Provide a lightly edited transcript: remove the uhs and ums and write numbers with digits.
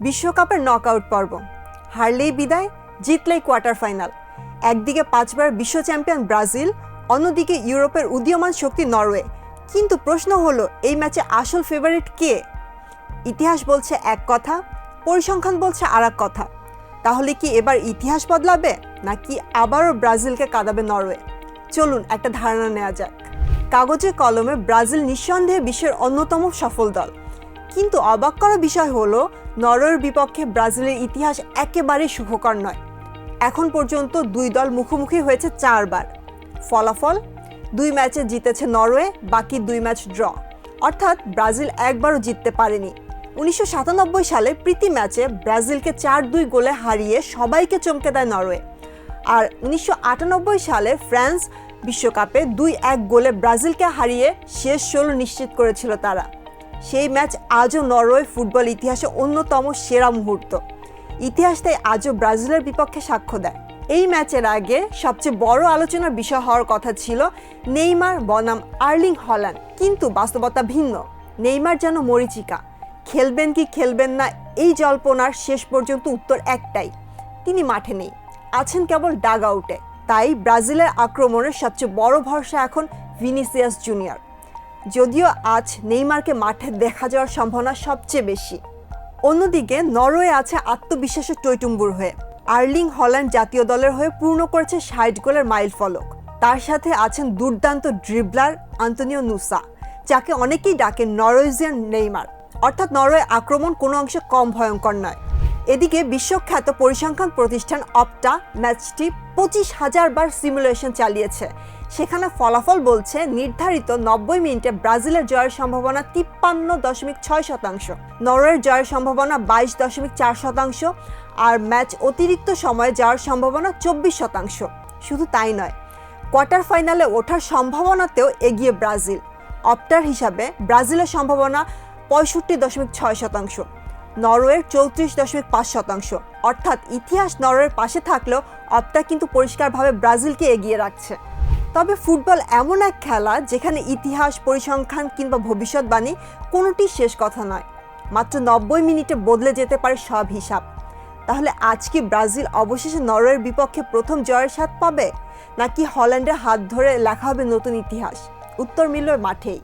বিশ্বকাপের নকআউট পর্ব, হারলেই বিদায়, জিতলেই কোয়ার্টার ফাইনাল। একদিকে 5বার বিশ্ব চ্যাম্পিয়ন ব্রাজিল, অন্যদিকে ইউরোপের উদীয়মান শক্তি নরওয়ে। কিন্তু প্রশ্ন হলো, এই ম্যাচে আসল ফেভারিট কে? ইতিহাস বলছে এক কথা, পরিসংখ্যান বলছে আর এক কথা। তাহলে কি এবার ইতিহাস বদলাবে, নাকি আবারও ব্রাজিলকে কাঁদাবে নরওয়ে? চলুন একটা ধারণা নেওয়া যাক। কাগজে কলমে ব্রাজিল নিঃসন্দেহে বিশ্বের অন্যতম সফল দল, কিন্তু অবাক করা বিষয় হলো নরওয়ের বিপক্ষে ব্রাজিলের ইতিহাস একেবারেই সুখকর নয়। এখন পর্যন্ত দুই দল মুখোমুখি হয়েছে 4 বার। ফলাফল: 2 ম্যাচে জিতেছে নরওয়ে, বাকি 2 ম্যাচ ড্র, অর্থাৎ ব্রাজিল একবারও জিততে পারেনি। 1997 সালে প্রীতি ম্যাচে ব্রাজিলকে 4-2 গোলে হারিয়ে সবাইকে চমকে দেয় নরওয়ে। আর 1998 সালে ফ্রান্স বিশ্বকাপে 2-1 গোলে ব্রাজিলকে হারিয়ে শেষ 16 নিশ্চিত করেছিল তারা। সেই ম্যাচ আজও নরওয়ে ফুটবল ইতিহাসে অন্যতম সেরা মুহূর্ত। ইতিহাস তাই আজও ব্রাজিলের বিপক্ষে সাক্ষ্য দেয়। এই ম্যাচের আগে সবচেয়ে বড় আলোচনার বিষয় হওয়ার কথা ছিল নেইমার বনাম আর্লিং হল্যান্ড, কিন্তু বাস্তবতা ভিন্ন। নেইমার যেন মরীচিকা, খেলবেন কি খেলবেন না এই জল্পনার শেষ পর্যন্ত উত্তর একটাই, তিনি মাঠে নেই, আছেন কেবল ডাগ আউটে। তাই ব্রাজিলের আক্রমণের সবচেয়ে বড় ভরসা এখন ভিনিসিয়াস জুনিয়র। যদিও আজ নেইমারকে মাঠে দেখা যাওয়ার সম্ভাবনা সবচেয়ে বেশি। অন্যদিকে নরওয়ে আছে আত্মবিশ্বাসের টইটুম্বুর হয়ে। আর্লিং হল্যান্ড জাতীয় দলের হয়ে পূর্ণ করেছে 60 গোলের মাইল ফলক। তার সাথে আছেন দুর্দান্ত ড্রিবলার আন্তোনিও নুসা, যাকে অনেকেই ডাকেন নরওয়েজিয়ান নেইমার। অর্থাৎ নরওয়ে আক্রমণ কোনো অংশে কম ভয়ঙ্কর নয়। এদিকে বিশ্বখ্যাত পরিসংখ্যান প্রতিষ্ঠান অপটা ম্যাচটি 25,000 বার সিমুলেশন চালিয়েছে। সেখানে ফলাফল বলছে নির্ধারিত 90 মিনিটে ব্রাজিলের জয়ের সম্ভাবনা 53.6%, নরওয়ের জয়ের সম্ভাবনা 22.4%, আর ম্যাচ অতিরিক্ত সময়ে যাওয়ার সম্ভাবনা 24%। শুধু তাই নয়, কোয়ার্টার ফাইনালে ওঠার সম্ভাবনাতেও এগিয়ে ব্রাজিল। অপটার হিসাবে ব্রাজিলের সম্ভাবনা 65.6%, নরওয়ের 34.5%। অর্থাৎ ইতিহাস নরওয়ের পাশে থাকলেও অপটা কিন্তু পরিষ্কারভাবে ব্রাজিলকে এগিয়ে রাখছে। তবে ফুটবল এমন এক খেলা যেখানে ইতিহাস, পরিসংখ্যান কিংবা ভবিষ্যৎবাণী কোনোটি শেষ কথা নয়। মাত্র 90 মিনিটে বদলে যেতে পারে সব হিসাব। তাহলে আজ কি ব্রাজিল অবশেষে নরওয়ের বিপক্ষে প্রথম জয়ের স্বাদ পাবে, নাকি হল্যান্ডের হাত ধরে লেখা হবে নতুন ইতিহাস? উত্তর মিলবে মাঠেই।